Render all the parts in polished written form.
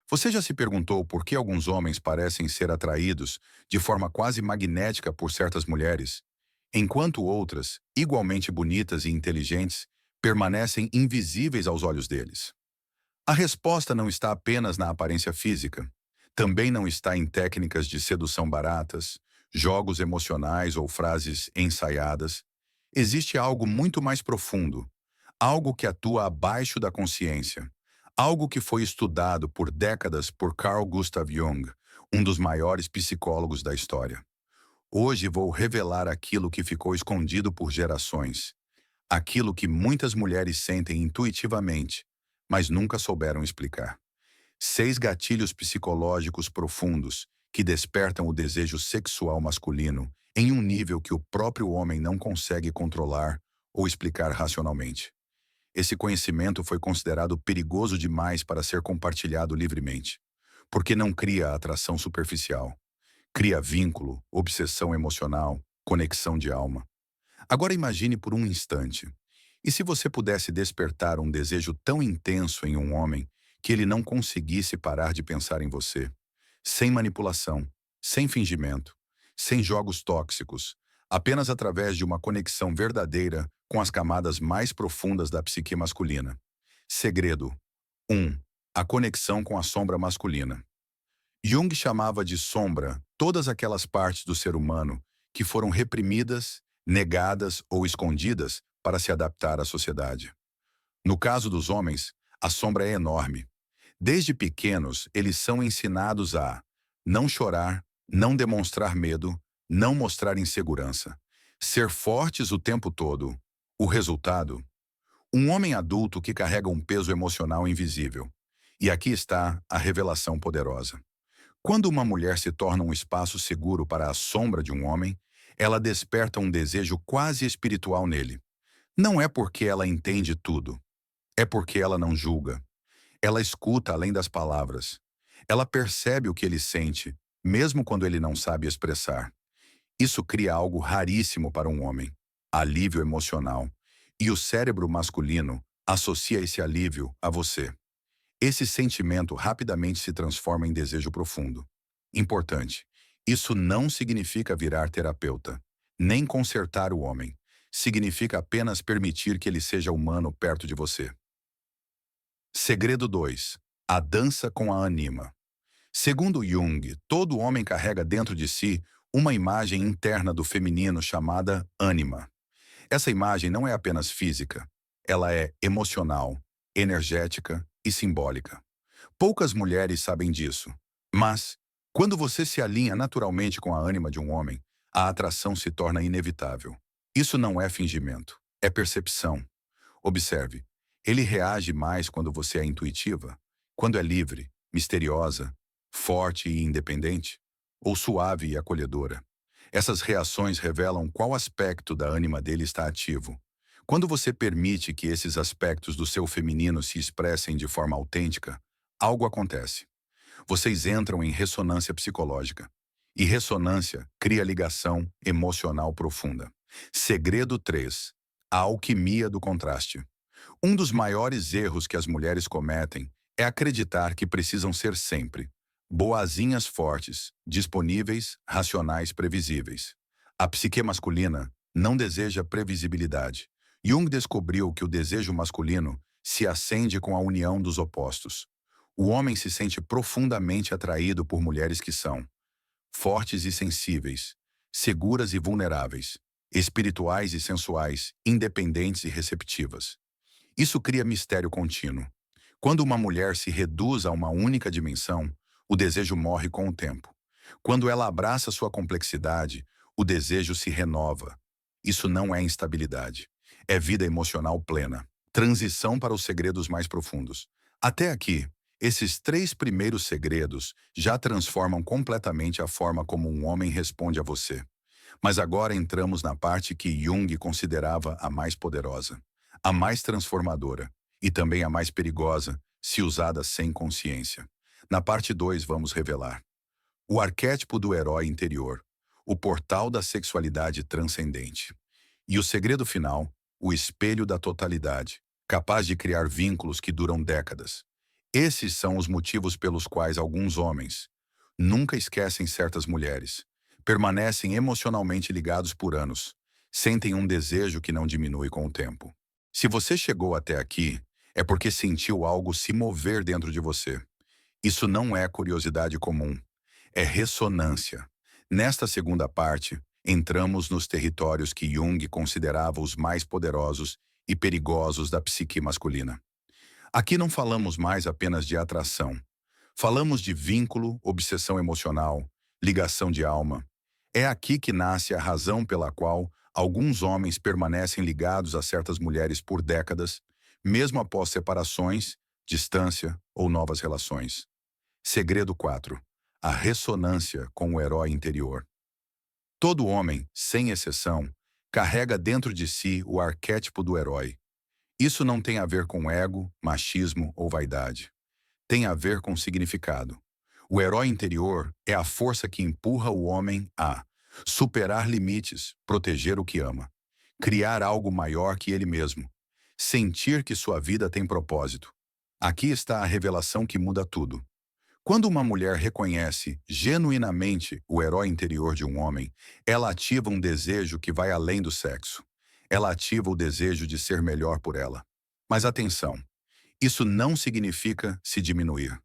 Você já se perguntou por que alguns homens parecem ser atraídos de forma quase magnética por certas mulheres, enquanto outras, igualmente bonitas e inteligentes, permanecem invisíveis aos olhos deles? A resposta não está apenas na aparência física. Também não está em técnicas de sedução baratas, jogos emocionais ou frases ensaiadas. Existe algo muito mais profundo, algo que atua abaixo da consciência, algo que foi estudado por décadas por Carl Gustav Jung, um dos maiores psicólogos da história. Hoje vou revelar aquilo que ficou escondido por gerações, aquilo que muitas mulheres sentem intuitivamente, mas nunca souberam explicar. 6 gatilhos psicológicos profundos que despertam o desejo sexual masculino em um nível que o próprio homem não consegue controlar ou explicar racionalmente. Esse conhecimento foi considerado perigoso demais para ser compartilhado livremente, porque não cria atração superficial, cria vínculo, obsessão emocional, conexão de alma. Agora imagine por um instante, e se você pudesse despertar um desejo tão intenso em um homem que ele não conseguisse parar de pensar em você, sem manipulação, sem fingimento, sem jogos tóxicos, apenas através de uma conexão verdadeira com as camadas mais profundas da psique masculina. Segredo 1. A conexão com a sombra masculina. Jung chamava de sombra todas aquelas partes do ser humano que foram reprimidas, negadas ou escondidas para se adaptar à sociedade. No caso dos homens, a sombra é enorme. Desde pequenos, eles são ensinados a não chorar, não demonstrar medo, não mostrar insegurança, ser fortes o tempo todo. O resultado? Um homem adulto que carrega um peso emocional invisível. E aqui está a revelação poderosa. Quando uma mulher se torna um espaço seguro para a sombra de um homem, ela desperta um desejo quase espiritual nele. Não é porque ela entende tudo, é porque ela não julga. Ela escuta além das palavras. Ela percebe o que ele sente, mesmo quando ele não sabe expressar. Isso cria algo raríssimo para um homem: alívio emocional. E o cérebro masculino associa esse alívio a você. Esse sentimento rapidamente se transforma em desejo profundo. Importante: isso não significa virar terapeuta, nem consertar o homem. Significa apenas permitir que ele seja humano perto de você. Segredo 2. A dança com a anima. Segundo Jung, todo homem carrega dentro de si uma imagem interna do feminino chamada ânima. Essa imagem não é apenas física, ela é emocional, energética e simbólica. Poucas mulheres sabem disso, mas, quando você se alinha naturalmente com a ânima de um homem, a atração se torna inevitável. Isso não é fingimento, é percepção. Observe, ele reage mais quando você é intuitiva, quando é livre, misteriosa, forte e independente, ou suave e acolhedora. Essas reações revelam qual aspecto da ânima dele está ativo. Quando você permite que esses aspectos do seu feminino se expressem de forma autêntica, algo acontece. Vocês entram em ressonância psicológica. E ressonância cria ligação emocional profunda. Segredo 3. A alquimia do contraste. Um dos maiores erros que as mulheres cometem é acreditar que precisam ser sempre boazinhas fortes, disponíveis, racionais, previsíveis. A psique masculina não deseja previsibilidade. Jung descobriu que o desejo masculino se acende com a união dos opostos. O homem se sente profundamente atraído por mulheres que são fortes e sensíveis, seguras e vulneráveis, espirituais e sensuais, independentes e receptivas. Isso cria mistério contínuo. Quando uma mulher se reduz a uma única dimensão, o desejo morre com o tempo. Quando ela abraça sua complexidade, o desejo se renova. Isso não é instabilidade. É vida emocional plena. Transição para os segredos mais profundos. Até aqui, esses 3 primeiros segredos já transformam completamente a forma como um homem responde a você. Mas agora entramos na parte que Jung considerava a mais poderosa, a mais transformadora e também a mais perigosa, se usada sem consciência. Na parte 2 vamos revelar o arquétipo do herói interior, o portal da sexualidade transcendente. E o segredo final, o espelho da totalidade, capaz de criar vínculos que duram décadas. Esses são os motivos pelos quais alguns homens nunca esquecem certas mulheres, permanecem emocionalmente ligados por anos, sentem um desejo que não diminui com o tempo. Se você chegou até aqui, é porque sentiu algo se mover dentro de você. Isso não é curiosidade comum, é ressonância. Nesta segunda parte, entramos nos territórios que Jung considerava os mais poderosos e perigosos da psique masculina. Aqui não falamos mais apenas de atração. Falamos de vínculo, obsessão emocional, ligação de alma. É aqui que nasce a razão pela qual alguns homens permanecem ligados a certas mulheres por décadas, mesmo após separações, distância ou novas relações. Segredo 4. A ressonância com o herói interior. Todo homem, sem exceção, carrega dentro de si o arquétipo do herói. Isso não tem a ver com ego, machismo ou vaidade. Tem a ver com significado. O herói interior é a força que empurra o homem a superar limites, proteger o que ama, criar algo maior que ele mesmo, sentir que sua vida tem propósito. Aqui está a revelação que muda tudo. Quando uma mulher reconhece genuinamente o herói interior de um homem, ela ativa um desejo que vai além do sexo. Ela ativa o desejo de ser melhor por ela. Mas atenção, isso não significa se diminuir.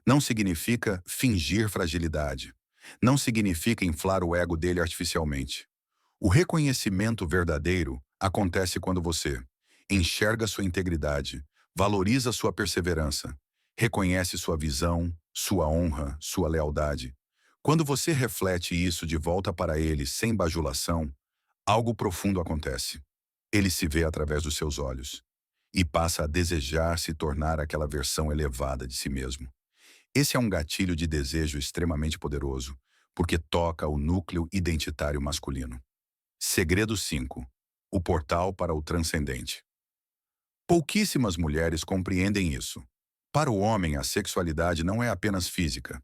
Não significa fingir fragilidade. Não significa inflar o ego dele artificialmente. O reconhecimento verdadeiro acontece quando você enxerga sua integridade, valoriza sua perseverança, reconhece sua visão, sua honra, sua lealdade. Quando você reflete isso de volta para ele sem bajulação, algo profundo acontece. Ele se vê através dos seus olhos e passa a desejar se tornar aquela versão elevada de si mesmo. Esse é um gatilho de desejo extremamente poderoso, porque toca o núcleo identitário masculino. Segredo 5. O portal para o transcendente. Pouquíssimas mulheres compreendem isso. Para o homem, a sexualidade não é apenas física.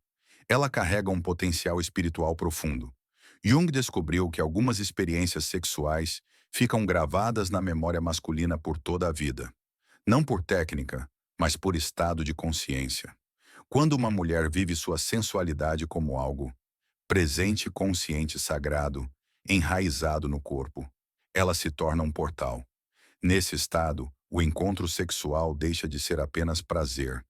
Ela carrega um potencial espiritual profundo. Jung descobriu que algumas experiências sexuais ficam gravadas na memória masculina por toda a vida. Não por técnica, mas por estado de consciência. Quando uma mulher vive sua sensualidade como algo presente, consciente, sagrado, enraizado no corpo, ela se torna um portal. Nesse estado, o encontro sexual deixa de ser apenas prazer.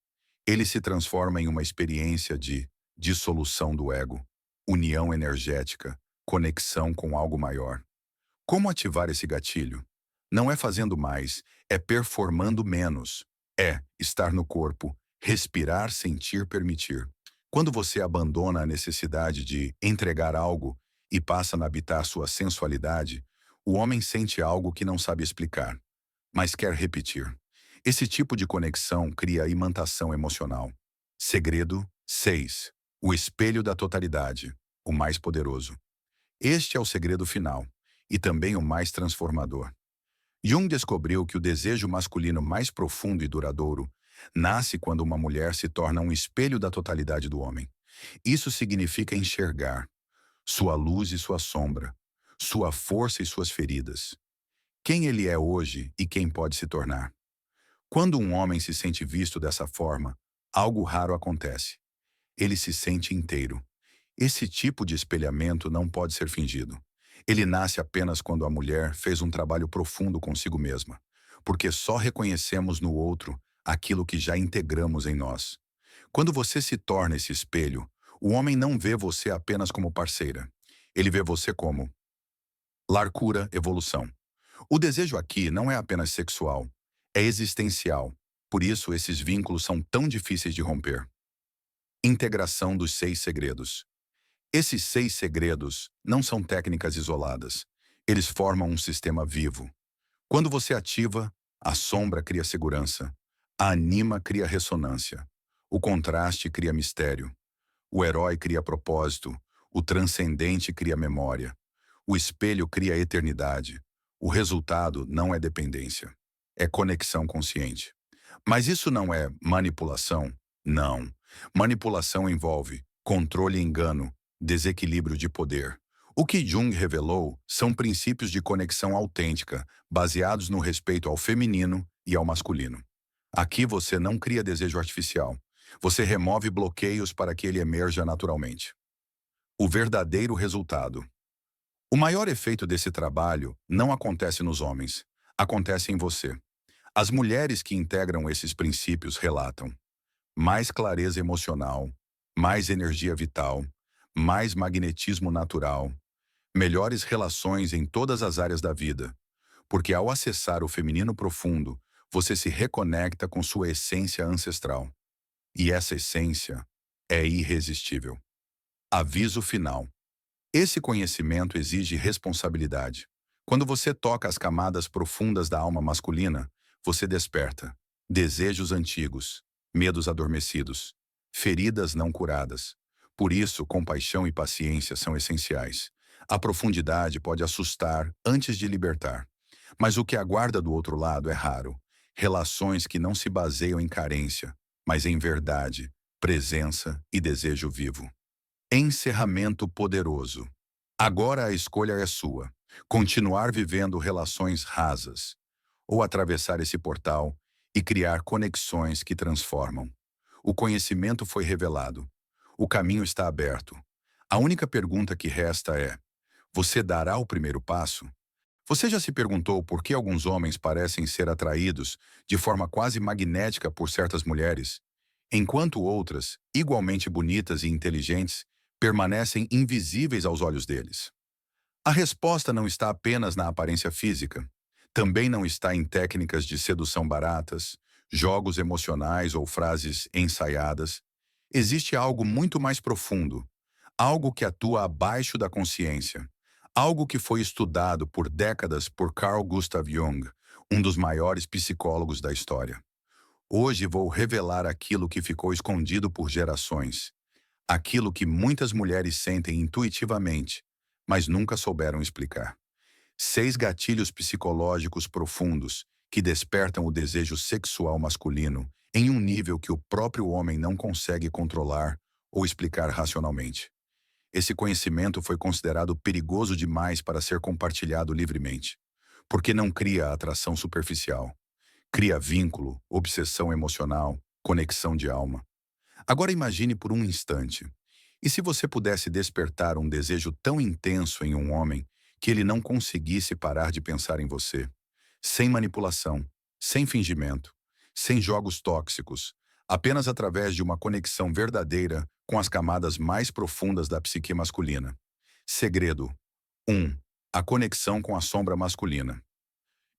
Ele se transforma em uma experiência de dissolução do ego, união energética, conexão com algo maior. Como ativar esse gatilho? Não é fazendo mais, é performando menos. É estar no corpo, respirar, sentir, permitir. Quando você abandona a necessidade de entregar algo e passa a habitar sua sensualidade, o homem sente algo que não sabe explicar, mas quer repetir. Esse tipo de conexão cria imantação emocional. Segredo 6. O espelho da totalidade, o mais poderoso. Este é o segredo final, e também o mais transformador. Jung descobriu que o desejo masculino mais profundo e duradouro nasce quando uma mulher se torna um espelho da totalidade do homem. Isso significa enxergar sua luz e sua sombra, sua força e suas feridas, quem ele é hoje e quem pode se tornar. Quando um homem se sente visto dessa forma, algo raro acontece. Ele se sente inteiro. Esse tipo de espelhamento não pode ser fingido. Ele nasce apenas quando a mulher fez um trabalho profundo consigo mesma, porque só reconhecemos no outro aquilo que já integramos em nós. Quando você se torna esse espelho, o homem não vê você apenas como parceira. Ele vê você como larcura, evolução. O desejo aqui não é apenas sexual, é existencial. Por isso, esses vínculos são tão difíceis de romper. Integração dos 6 segredos. Esses 6 segredos não são técnicas isoladas. Eles formam um sistema vivo. Quando você ativa, a sombra cria segurança. A anima cria ressonância. O contraste cria mistério. O herói cria propósito. O transcendente cria memória. O espelho cria eternidade. O resultado não é dependência. É conexão consciente. Mas isso não é manipulação? Não. Manipulação envolve controle e engano, desequilíbrio de poder. O que Jung revelou são princípios de conexão autêntica, baseados no respeito ao feminino e ao masculino. Aqui você não cria desejo artificial. Você remove bloqueios para que ele emerja naturalmente. O verdadeiro resultado. O maior efeito desse trabalho não acontece nos homens, acontece em você. As mulheres que integram esses princípios relatam mais clareza emocional, mais energia vital, mais magnetismo natural, melhores relações em todas as áreas da vida, porque ao acessar o feminino profundo, você se reconecta com sua essência ancestral. E essa essência é irresistível. Aviso final. Esse conhecimento exige responsabilidade. Quando você toca as camadas profundas da alma masculina, você desperta desejos antigos, medos adormecidos, feridas não curadas. Por isso, compaixão e paciência são essenciais. A profundidade pode assustar antes de libertar. Mas o que aguarda do outro lado é raro. Relações que não se baseiam em carência, mas em verdade, presença e desejo vivo. Encerramento poderoso. Agora a escolha é sua. Continuar vivendo relações rasas, ou atravessar esse portal e criar conexões que transformam. O conhecimento foi revelado. O caminho está aberto. A única pergunta que resta é: você dará o primeiro passo? Você já se perguntou por que alguns homens parecem ser atraídos de forma quase magnética por certas mulheres, enquanto outras, igualmente bonitas e inteligentes, permanecem invisíveis aos olhos deles? A resposta não está apenas na aparência física. Também não está em técnicas de sedução baratas, jogos emocionais ou frases ensaiadas. Existe algo muito mais profundo, algo que atua abaixo da consciência, algo que foi estudado por décadas por Carl Gustav Jung, um dos maiores psicólogos da história. Hoje vou revelar aquilo que ficou escondido por gerações, aquilo que muitas mulheres sentem intuitivamente, mas nunca souberam explicar. 6 gatilhos psicológicos profundos que despertam o desejo sexual masculino em um nível que o próprio homem não consegue controlar ou explicar racionalmente. Esse conhecimento foi considerado perigoso demais para ser compartilhado livremente, porque não cria atração superficial, cria vínculo, obsessão emocional, conexão de alma. Agora imagine por um instante, e se você pudesse despertar um desejo tão intenso em um homem que ele não conseguisse parar de pensar em você, sem manipulação, sem fingimento, sem jogos tóxicos, apenas através de uma conexão verdadeira com as camadas mais profundas da psique masculina. Segredo 1. A conexão com a sombra masculina.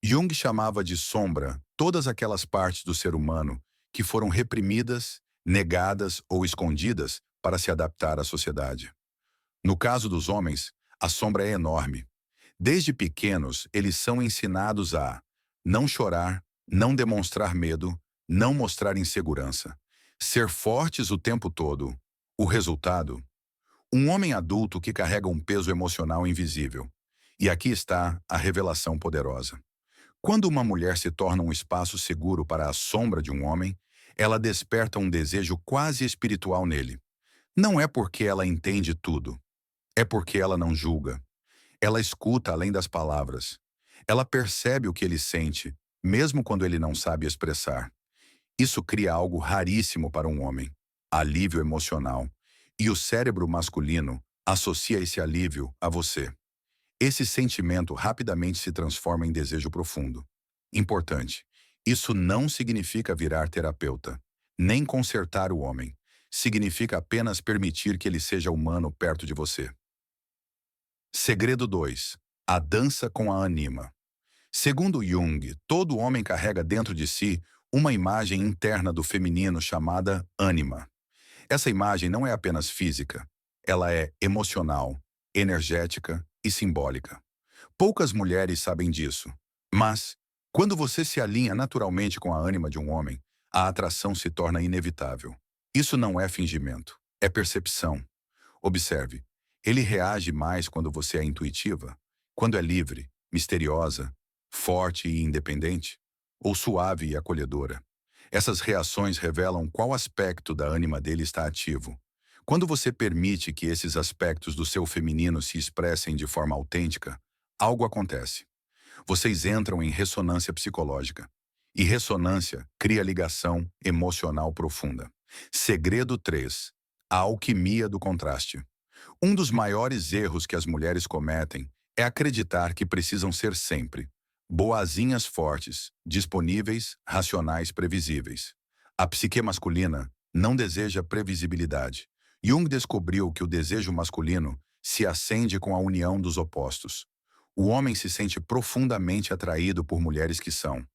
Jung chamava de sombra todas aquelas partes do ser humano que foram reprimidas, negadas ou escondidas para se adaptar à sociedade. No caso dos homens, a sombra é enorme. Desde pequenos, eles são ensinados a não chorar, não demonstrar medo, não mostrar insegurança, ser fortes o tempo todo. O resultado? Um homem adulto que carrega um peso emocional invisível. E aqui está a revelação poderosa. Quando uma mulher se torna um espaço seguro para a sombra de um homem, ela desperta um desejo quase espiritual nele. Não é porque ela entende tudo, é porque ela não julga. Ela escuta além das palavras. Ela percebe o que ele sente, mesmo quando ele não sabe expressar. Isso cria algo raríssimo para um homem: alívio emocional. E o cérebro masculino associa esse alívio a você. Esse sentimento rapidamente se transforma em desejo profundo. Importante: isso não significa virar terapeuta, nem consertar o homem. Significa apenas permitir que ele seja humano perto de você. Segredo 2. A dança com a anima. Segundo Jung, todo homem carrega dentro de si uma imagem interna do feminino chamada ânima. Essa imagem não é apenas física, ela é emocional, energética e simbólica. Poucas mulheres sabem disso, mas, quando você se alinha naturalmente com a ânima de um homem, a atração se torna inevitável. Isso não é fingimento, é percepção. Observe, ele reage mais quando você é intuitiva, quando é livre, misteriosa, forte e independente, ou suave e acolhedora. Essas reações revelam qual aspecto da ânima dele está ativo. Quando você permite que esses aspectos do seu feminino se expressem de forma autêntica, algo acontece. Vocês entram em ressonância psicológica. E ressonância cria ligação emocional profunda. Segredo 3. A alquimia do contraste. Um dos maiores erros que as mulheres cometem é acreditar que precisam ser sempre boazinhas fortes, disponíveis, racionais, previsíveis. A psique masculina não deseja previsibilidade. Jung descobriu que o desejo masculino se acende com a união dos opostos. O homem se sente profundamente atraído por mulheres que são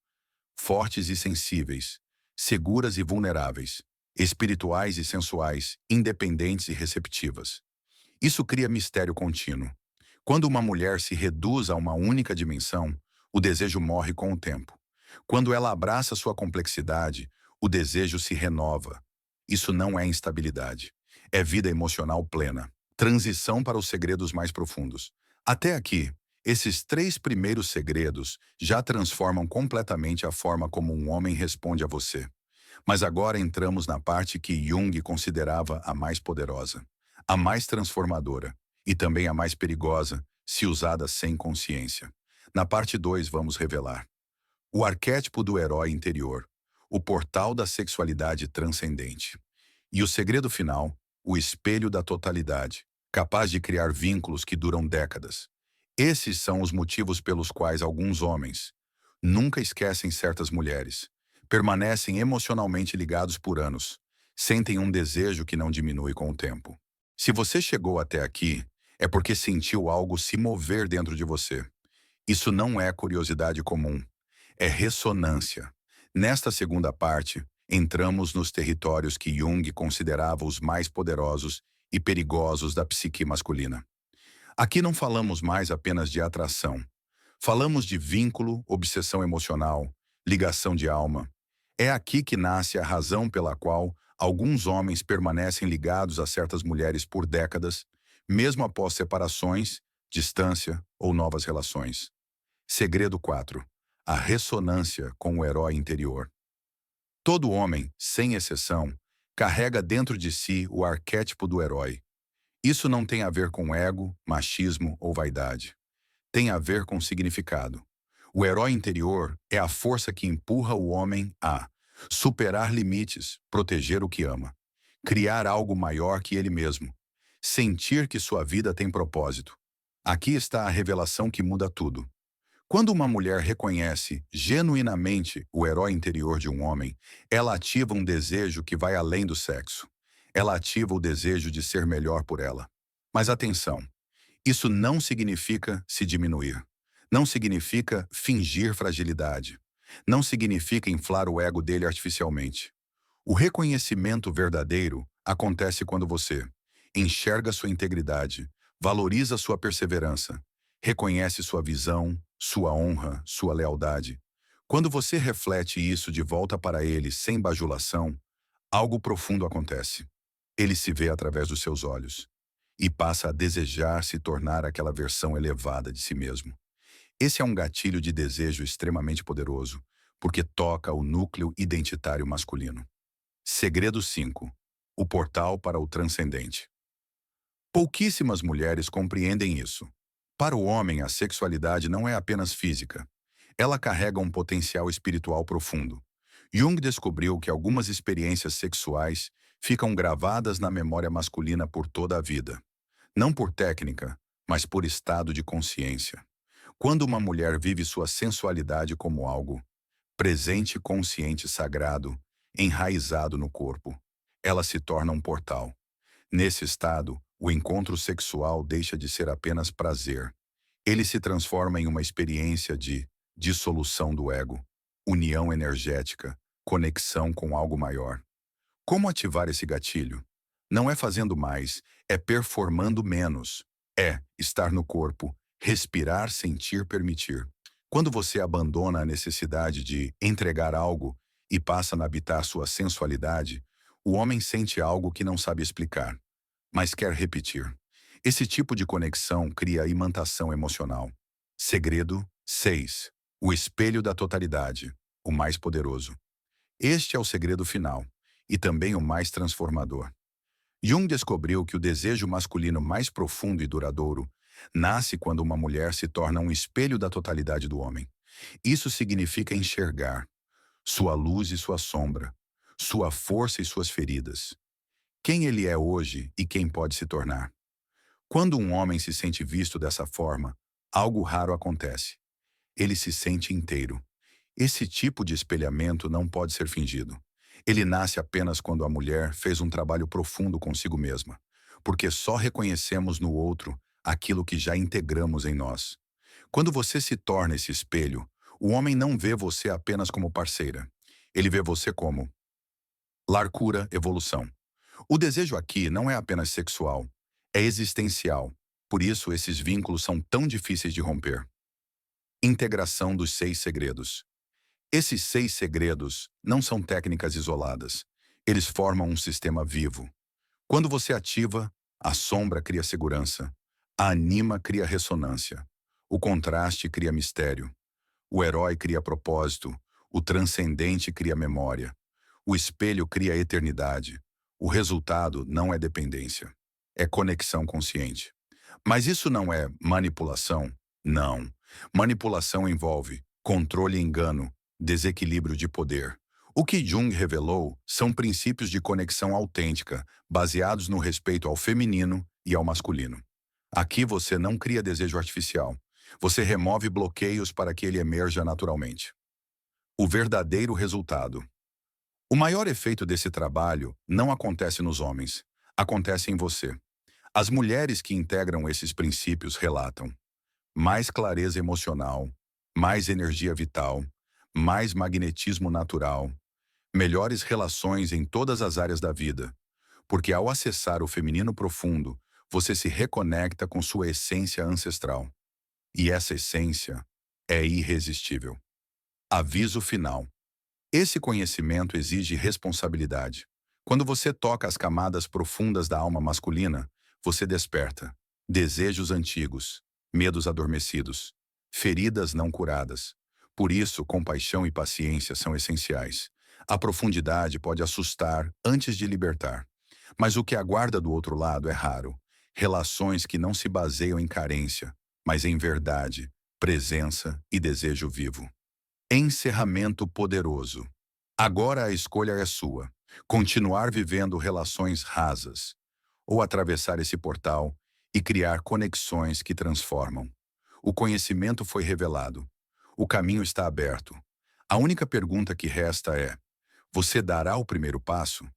fortes e sensíveis, seguras e vulneráveis, espirituais e sensuais, independentes e receptivas. Isso cria mistério contínuo. Quando uma mulher se reduz a uma única dimensão, o desejo morre com o tempo. Quando ela abraça sua complexidade, o desejo se renova. Isso não é instabilidade. É vida emocional plena. Transição para os segredos mais profundos. Até aqui, esses 3 primeiros segredos já transformam completamente a forma como um homem responde a você. Mas agora entramos na parte que Jung considerava a mais poderosa, a mais transformadora e também a mais perigosa, se usada sem consciência. Na parte 2 vamos revelar o arquétipo do herói interior, o portal da sexualidade transcendente. E o segredo final, o espelho da totalidade, capaz de criar vínculos que duram décadas. Esses são os motivos pelos quais alguns homens nunca esquecem certas mulheres, permanecem emocionalmente ligados por anos, sentem um desejo que não diminui com o tempo. Se você chegou até aqui, é porque sentiu algo se mover dentro de você. Isso não é curiosidade comum, é ressonância. Nesta segunda parte, entramos nos territórios que Jung considerava os mais poderosos e perigosos da psique masculina. Aqui não falamos mais apenas de atração. Falamos de vínculo, obsessão emocional, ligação de alma. É aqui que nasce a razão pela qual alguns homens permanecem ligados a certas mulheres por décadas, mesmo após separações, distância ou novas relações. Segredo 4. A ressonância com o herói interior. Todo homem, sem exceção, carrega dentro de si o arquétipo do herói. Isso não tem a ver com ego, machismo ou vaidade. Tem a ver com significado. O herói interior é a força que empurra o homem a superar limites, proteger o que ama, criar algo maior que ele mesmo, sentir que sua vida tem propósito. Aqui está a revelação que muda tudo. Quando uma mulher reconhece genuinamente o herói interior de um homem, ela ativa um desejo que vai além do sexo. Ela ativa o desejo de ser melhor por ela. Mas atenção, isso não significa se diminuir. Não significa fingir fragilidade. Não significa inflar o ego dele artificialmente. O reconhecimento verdadeiro acontece quando você enxerga sua integridade, valoriza sua perseverança, reconhece sua visão, sua honra, sua lealdade. Quando você reflete isso de volta para ele sem bajulação, algo profundo acontece. Ele se vê através dos seus olhos e passa a desejar se tornar aquela versão elevada de si mesmo. Esse é um gatilho de desejo extremamente poderoso, porque toca o núcleo identitário masculino. Segredo 5. O portal para o transcendente. Pouquíssimas mulheres compreendem isso. Para o homem, a sexualidade não é apenas física. Ela carrega um potencial espiritual profundo. Jung descobriu que algumas experiências sexuais ficam gravadas na memória masculina por toda a vida. Não por técnica, mas por estado de consciência. Quando uma mulher vive sua sensualidade como algo presente, consciente, sagrado, enraizado no corpo, ela se torna um portal. Nesse estado, o encontro sexual deixa de ser apenas prazer. Ele se transforma em uma experiência de dissolução do ego, união energética, conexão com algo maior. Como ativar esse gatilho? Não é fazendo mais, é performando menos. É estar no corpo, respirar, sentir, permitir. Quando você abandona a necessidade de entregar algo e passa a habitar sua sensualidade, o homem sente algo que não sabe explicar, mas quer repetir. Esse tipo de conexão cria imantação emocional. Segredo 6. O espelho da totalidade, o mais poderoso. Este é o segredo final, e também o mais transformador. Jung descobriu que o desejo masculino mais profundo e duradouro nasce quando uma mulher se torna um espelho da totalidade do homem. Isso significa enxergar sua luz e sua sombra, sua força e suas feridas, quem ele é hoje e quem pode se tornar. Quando um homem se sente visto dessa forma, algo raro acontece. Ele se sente inteiro. Esse tipo de espelhamento não pode ser fingido. Ele nasce apenas quando a mulher fez um trabalho profundo consigo mesma, porque só reconhecemos no outro aquilo que já integramos em nós. Quando você se torna esse espelho, o homem não vê você apenas como parceira. Ele vê você como larcura, evolução. O desejo aqui não é apenas sexual, é existencial. Por isso, esses vínculos são tão difíceis de romper. Integração dos 6 segredos. Esses 6 segredos não são técnicas isoladas. Eles formam um sistema vivo. Quando você ativa, a sombra cria segurança, a anima cria ressonância, o contraste cria mistério, o herói cria propósito, o transcendente cria memória, o espelho cria eternidade. O resultado não é dependência, é conexão consciente. Mas isso não é manipulação? Não. Manipulação envolve controle e engano, desequilíbrio de poder. O que Jung revelou são princípios de conexão autêntica, baseados no respeito ao feminino e ao masculino. Aqui você não cria desejo artificial. Você remove bloqueios para que ele emerja naturalmente. O verdadeiro resultado. O maior efeito desse trabalho não acontece nos homens, acontece em você. As mulheres que integram esses princípios relatam mais clareza emocional, mais energia vital, mais magnetismo natural, melhores relações em todas as áreas da vida, porque ao acessar o feminino profundo, você se reconecta com sua essência ancestral. E essa essência é irresistível. Aviso final. Esse conhecimento exige responsabilidade. Quando você toca as camadas profundas da alma masculina, você desperta desejos antigos, medos adormecidos, feridas não curadas. Por isso, compaixão e paciência são essenciais. A profundidade pode assustar antes de libertar. Mas o que aguarda do outro lado é raro. Relações que não se baseiam em carência, mas em verdade, presença e desejo vivo. Encerramento poderoso. Agora a escolha é sua. Continuar vivendo relações rasas, ou atravessar esse portal e criar conexões que transformam. O conhecimento foi revelado. O caminho está aberto. A única pergunta que resta é: você dará o primeiro passo?